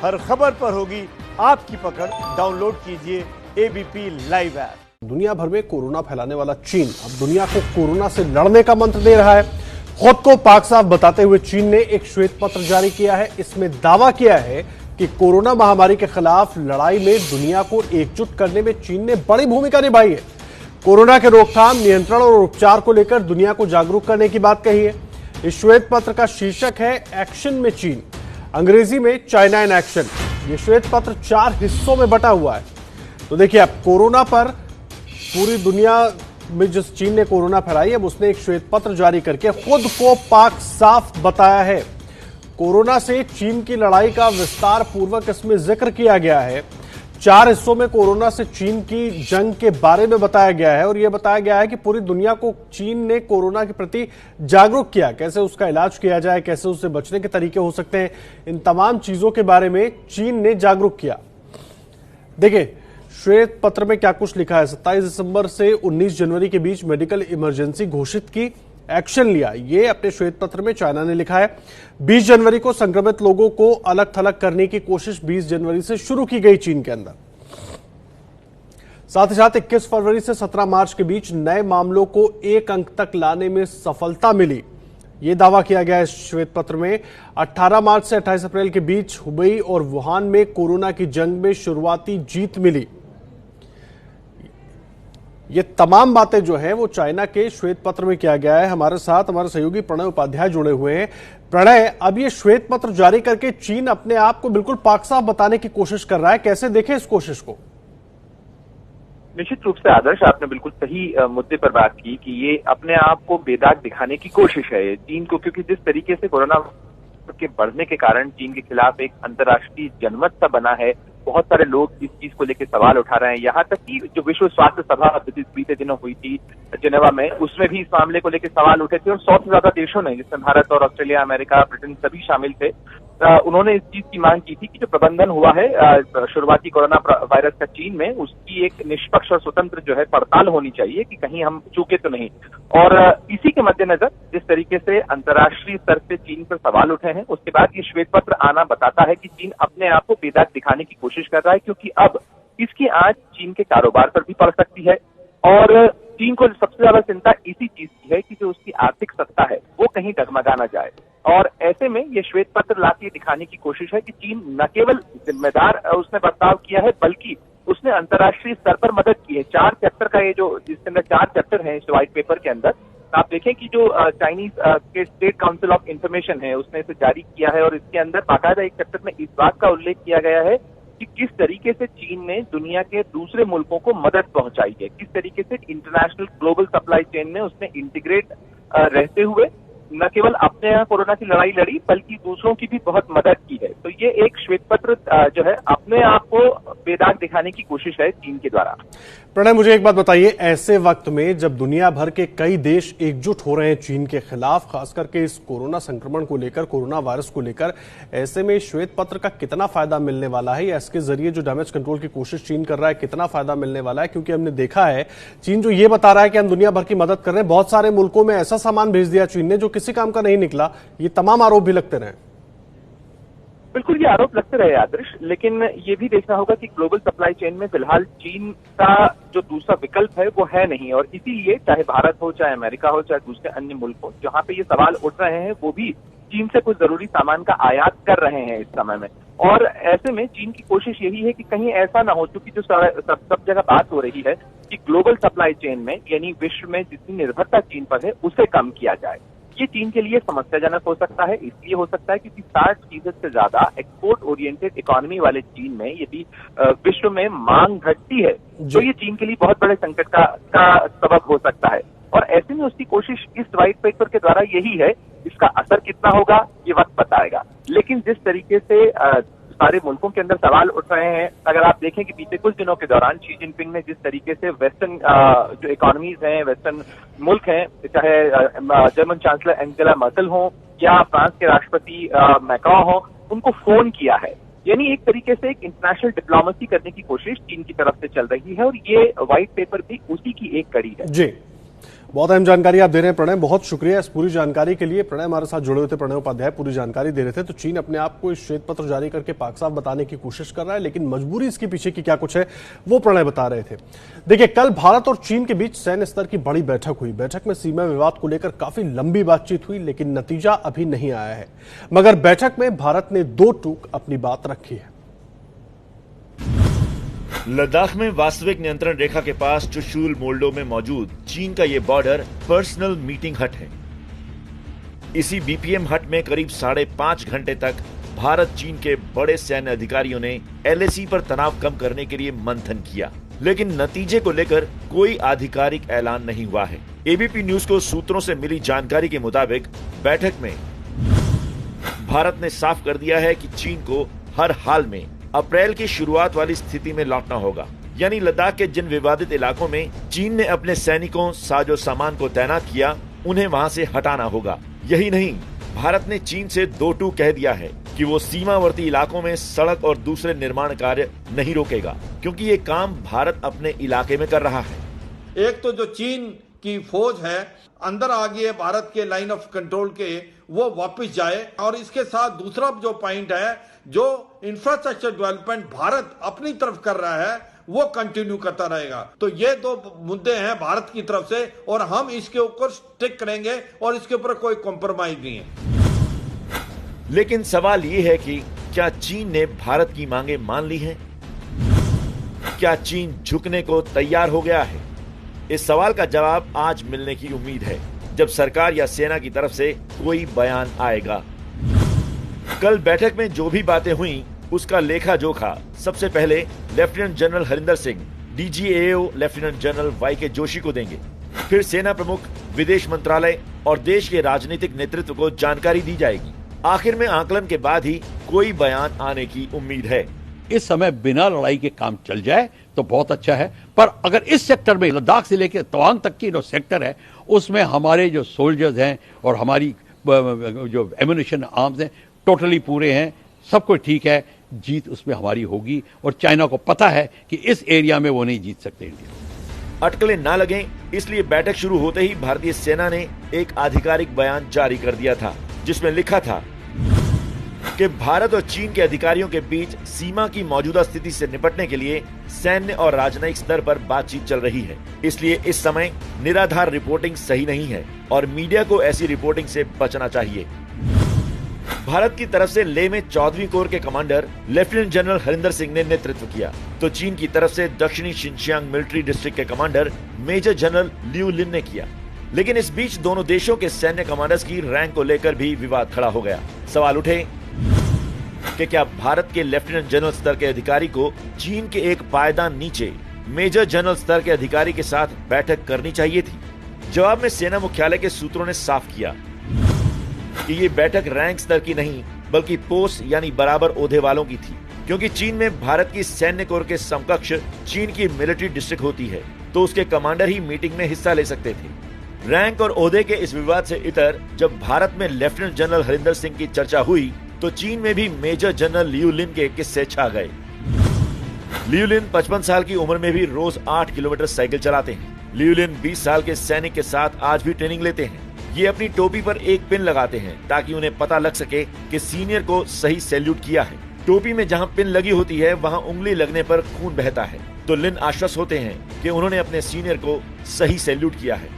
हर खबर पर होगी आपकी पकड़। डाउनलोड कीजिए एबीपी लाइव ऐप। दुनिया भर में कोरोना फैलाने वाला चीन अब दुनिया को कोरोना से लड़ने का मंत्र दे रहा है। खुद को पाक साफ बताते हुए चीन ने एक श्वेत पत्र जारी किया है। इसमें दावा किया है कि कोरोना महामारी के खिलाफ लड़ाई में दुनिया को एकजुट करने में चीन ने बड़ी भूमिका निभाई है। कोरोना के रोकथाम, नियंत्रण और उपचार को लेकर दुनिया को जागरूक करने की बात कही है। इस श्वेत पत्र का शीर्षक है एक्शन में चीन, अंग्रेजी में चाइना इन एक्शन। यह श्वेत पत्र 4 हिस्सों में बटा हुआ है। तो देखिए, अब कोरोना पर पूरी दुनिया में जिस चीन ने कोरोना फैलाई, अब उसने एक श्वेत पत्र जारी करके खुद को पाक साफ बताया है। कोरोना से चीन की लड़ाई का विस्तार पूर्वक इसमें जिक्र किया गया है। 4 हिस्सों में कोरोना से चीन की जंग के बारे में बताया गया है और यह बताया गया है कि पूरी दुनिया को चीन ने कोरोना के प्रति जागरूक किया, कैसे उसका इलाज किया जाए, कैसे उससे बचने के तरीके हो सकते हैं। इन तमाम चीजों के बारे में चीन ने जागरूक किया। देखिए, श्वेत पत्र में क्या कुछ लिखा है। 27 दिसंबर से 19 जनवरी के बीच मेडिकल इमरजेंसी घोषित की, एक्शन लिया। ये अपने श्वेत पत्र में चाइना ने लिखा है। 20 जनवरी को संक्रमित लोगों को अलग थलग करने की कोशिश 20 जनवरी से शुरू की गई चीन के अंदर। साथ ही साथ 21 फरवरी से 17 मार्च के बीच नए मामलों को 1 अंक तक लाने में सफलता मिली। यह दावा किया गया है इस श्वेत पत्र में। 18 मार्च से 28 अप्रैल के बीच हुबेई और वुहान में कोरोना की जंग में शुरुआती जीत मिली। ये तमाम बातें जो हैं वो चाइना के श्वेत पत्र में किया गया है। हमारे साथ हमारे सहयोगी प्रणय उपाध्याय जुड़े हुए हैं। प्रणय, अब ये श्वेत पत्र जारी करके चीन अपने आप को बिल्कुल पाक साफ बताने की कोशिश कर रहा है, कैसे देखें इस कोशिश को? निश्चित रूप से आदर्श, आपने बिल्कुल सही मुद्दे पर बात की कि ये अपने आप को बेदाग दिखाने की कोशिश है चीन को, क्योंकि जिस तरीके से कोरोना के बढ़ने के कारण चीन के खिलाफ एक अंतर्राष्ट्रीय जनमत सा बना है। बहुत सारे लोग इस चीज को लेकर सवाल उठा रहे हैं। यहाँ तक कि जो विश्व स्वास्थ्य सभा बीते दिनों हुई थी जेनेवा में, उसमें भी इस मामले को लेकर सवाल उठे थे और 100 से ज्यादा देशों ने, जिसमें भारत और ऑस्ट्रेलिया, अमेरिका, ब्रिटेन सभी शामिल थे, उन्होंने इस चीज की मांग की थी कि जो प्रबंधन हुआ है शुरुआती कोरोना वायरस का चीन में, उसकी एक निष्पक्ष और स्वतंत्र जो है पड़ताल होनी चाहिए कि कहीं हम चूके तो नहीं। और इसी के मद्देनजर जिस तरीके से अंतर्राष्ट्रीय स्तर से चीन पर सवाल उठे हैं, उसके बाद ये श्वेत पत्र आना बताता है कि चीन अपने आप को बेदाग दिखाने की कोशिश कर रहा है, क्योंकि अब इसकी आंच चीन के कारोबार पर भी पड़ सकती है। और चीन को सबसे ज्यादा चिंता इसी चीज की है कि जो उसकी आर्थिक सत्ता है वो कहीं डगमगा ना जाए। और ऐसे में ये श्वेत पत्र लाके दिखाने की कोशिश है कि चीन न केवल जिम्मेदार उसने बर्ताव किया है, बल्कि उसने अंतर्राष्ट्रीय स्तर पर मदद की है। 4 चैप्टर का ये जो, जिसके अंदर 4 चैप्टर हैं इस व्हाइट पेपर के अंदर, आप देखें कि जो चाइनीज के स्टेट काउंसिल ऑफ इंफॉर्मेशन है उसने इसे जारी किया है और इसके अंदर बाकायदा एक चैप्टर में इस बात का उल्लेख किया गया है कि किस तरीके से चीन ने दुनिया के दूसरे मुल्कों को मदद पहुंचाई है, किस तरीके से इंटरनेशनल ग्लोबल सप्लाई चेन में उसने इंटीग्रेट रहते हुए न केवल अपने यहाँ कोरोना की लड़ाई लड़ी, बल्कि दूसरों की भी बहुत मदद की है। तो ये एक श्वेत पत्र जो है अपने आप को बेदाग दिखाने की कोशिश है चीन के द्वारा। प्रणय, मुझे एक बात बताइए, ऐसे वक्त में जब दुनिया भर के कई देश एकजुट हो रहे हैं चीन के खिलाफ, खास करके इस कोरोना संक्रमण को लेकर, कोरोना वायरस को लेकर, ऐसे में श्वेत पत्र का कितना फायदा मिलने वाला है या इसके जरिए जो डैमेज कंट्रोल की कोशिश चीन कर रहा है कितना फायदा मिलने वाला है? क्योंकि हमने देखा है चीन जो ये बता रहा है कि हम दुनिया भर की मदद कर रहे हैं, बहुत सारे मुल्कों में ऐसा सामान भेज दिया चीन ने जो किसी काम का नहीं निकला। ये तमाम आरोप भी लगते रहे। बिल्कुल, ये आरोप लगते रहे आदर्श, लेकिन ये भी देखना होगा कि ग्लोबल सप्लाई चेन में फिलहाल चीन का जो दूसरा विकल्प है वो है नहीं। और इसीलिए चाहे भारत हो, चाहे अमेरिका हो, चाहे दूसरे अन्य मुल्क हो, जहां पे ये सवाल उठ रहे हैं, वो भी चीन से कुछ जरूरी सामान का आयात कर रहे हैं इस समय में। और ऐसे में चीन की कोशिश यही है कि कहीं ऐसा ना हो, क्योंकि जो सब जगह बात हो रही है कि ग्लोबल सप्लाई चेन में, यानी विश्व में जितनी निर्भरता चीन पर है उसे कम किया जाए। ये चीन के लिए समस्याजनक हो सकता है। इसलिए हो सकता है क्योंकि 60% से ज्यादा एक्सपोर्ट ओरिएंटेड इकोनॉमी वाले चीन में यदि विश्व में मांग घटती है तो ये चीन के लिए बहुत बड़े संकट का सबब हो सकता है। और ऐसे में उसकी कोशिश इस व्हाइट पेपर के द्वारा यही है। इसका असर कितना होगा ये वक्त बताएगा, लेकिन जिस तरीके से सारे मुल्कों के अंदर सवाल उठ रहे हैं, अगर आप देखें कि बीते कुछ दिनों के दौरान शी जिनपिंग ने जिस तरीके से वेस्टर्न जो इकोनॉमीज हैं, वेस्टर्न मुल्क हैं, चाहे जर्मन चांसलर एंजेला मर्केल हो या फ्रांस के राष्ट्रपति मैक्रोन हो, उनको फोन किया है। यानी एक तरीके से एक इंटरनेशनल डिप्लोमेसी करने की कोशिश चीन की तरफ से चल रही है और ये व्हाइट पेपर भी उसी की एक कड़ी है। जी, बहुत अहम जानकारी आप दे रहे हैं प्रणय, बहुत शुक्रिया इस पूरी जानकारी के लिए। प्रणय हमारे साथ जुड़े हुए थे, प्रणय उपाध्याय पूरी जानकारी दे रहे थे। तो चीन अपने आप को इस श्वेत पत्र जारी करके पाक साफ बताने की कोशिश कर रहा है, लेकिन मजबूरी इसके पीछे की क्या कुछ है वो प्रणय बता रहे थे। देखिए, कल भारत और चीन के बीच सैन्य स्तर की बड़ी बैठक हुई। बैठक में सीमा विवाद को लेकर काफी लंबी बातचीत हुई, लेकिन नतीजा अभी नहीं आया है। मगर बैठक में भारत ने 2 टूक अपनी बात रखी है। लद्दाख में वास्तविक नियंत्रण रेखा के पास चुशूल मोल्डो में मौजूद चीन का ये बॉर्डर पर्सनल मीटिंग हट है। इसी बीपीएम हट में करीब 5.5 घंटे तक भारत चीन के बड़े सैन्य अधिकारियों ने एलएसी पर तनाव कम करने के लिए मंथन किया, लेकिन नतीजे को लेकर कोई आधिकारिक ऐलान नहीं हुआ है। एबीपी न्यूज को सूत्रों से मिली जानकारी के मुताबिक बैठक में भारत ने साफ कर दिया है कि चीन को हर हाल में अप्रैल की शुरुआत वाली स्थिति में लौटना होगा, यानी लद्दाख के जिन विवादित इलाकों में चीन ने अपने सैनिकों साजो सामान को तैनात किया उन्हें वहां से हटाना होगा। यही नहीं, भारत ने चीन से 2 टूक कह दिया है कि वो सीमावर्ती इलाकों में सड़क और दूसरे निर्माण कार्य नहीं रोकेगा, क्योंकि ये काम भारत अपने इलाके में कर रहा है। एक तो जो चीन की फौज है अंदर आ गई है भारत के लाइन ऑफ कंट्रोल के, वो वापस जाए, और इसके साथ दूसरा जो पॉइंट है, जो इंफ्रास्ट्रक्चर डेवलपमेंट भारत अपनी तरफ कर रहा है वो कंटिन्यू करता रहेगा। तो ये 2 मुद्दे हैं भारत की तरफ से, और हम इसके ऊपर स्टिक करेंगे और इसके ऊपर कोई कॉम्प्रोमाइज नहीं है। लेकिन सवाल ये है कि क्या चीन ने भारत की मांगे मान ली हैं? क्या चीन झुकने को तैयार हो गया है? इस सवाल का जवाब आज मिलने की उम्मीद है, जब सरकार या सेना की तरफ से कोई बयान आएगा। कल बैठक में जो भी बातें हुई उसका लेखा जोखा सबसे पहले lieutenant general Harinder Singh, DGAO lieutenant general YK Joshi को देंगे। फिर सेना प्रमुख, विदेश मंत्रालय और देश के राजनीतिक नेतृत्व को जानकारी दी जाएगी। आखिर में आकलन के बाद ही कोई बयान आने की उम्मीद है। इस समय बिना लड़ाई के काम चल जाए तो बहुत अच्छा है, पर अगर इस सेक्टर में लद्दाख से लेकर तवांग तक की जो सेक्टर है उसमें हमारे जो सोल्जर्स हैं और हमारी जो एम्युनिशन आर्म्स हैं टोटली पूरे हैं, सब कुछ ठीक है, जीत उसमें हमारी होगी। और चाइना को पता है कि इस एरिया में वो नहीं जीत सकते इंडिया। अटकलें ना लगें, इसलिए बैठक शुरू होते ही भारतीय सेना ने एक आधिकारिक बयान जारी कर दिया था, जिसमें लिखा था कि भारत और चीन के अधिकारियों के बीच सीमा की मौजूदा स्थिति से निपटने के लिए सैन्य और राजनयिक स्तर पर बातचीत चल रही है। इसलिए इस समय निराधार रिपोर्टिंग सही नहीं है और मीडिया को ऐसी रिपोर्टिंग से बचना चाहिए। भारत की तरफ से लेह में 14वीं कोर के commander lieutenant general Harinder Singh ने नेतृत्व किया, तो चीन की तरफ से दक्षिणी शिनजियांग मिलिट्री डिस्ट्रिक्ट के कमांडर मेजर जनरल लियू लिन ने किया। लेकिन इस बीच दोनों देशों के सैन्य कमांडर्स की रैंक को लेकर भी विवाद खड़ा हो गया। सवाल उठे कि क्या भारत के लेफ्टिनेंट जनरल स्तर के अधिकारी को चीन के एक पायदान नीचे मेजर जनरल स्तर के अधिकारी के साथ बैठक करनी चाहिए थी? जवाब में सेना मुख्यालय के सूत्रों ने साफ किया कि ये बैठक रैंक स्तर की नहीं बल्कि पोस्ट यानी बराबर ओहदे वालों की थी, क्योंकि चीन में भारत की सैन्य कोर के समकक्ष चीन की मिलिट्री डिस्ट्रिक्ट होती है, तो उसके कमांडर ही मीटिंग में हिस्सा ले सकते थे। रैंक और ओहदे के इस विवाद से इतर जब भारत में लेफ्टिनेंट जनरल हरिंदर सिंह की चर्चा हुई तो चीन में भी मेजर जनरल लियू लिन के किस्से छा गए। लियू लिन 55 साल की उम्र में भी रोज 8 किलोमीटर साइकिल चलाते हैं। लियू लिन 20 साल के सैनिक के साथ आज भी ट्रेनिंग लेते हैं। ये अपनी टोपी पर एक पिन लगाते हैं ताकि उन्हें पता लग सके कि सीनियर को सही सैल्यूट किया है। टोपी में जहां पिन लगी होती है वहां उंगली लगने पर खून बहता है, तो लिन आश्वस्त होते हैं कि उन्होंने अपने सीनियर को सही सैल्यूट किया है।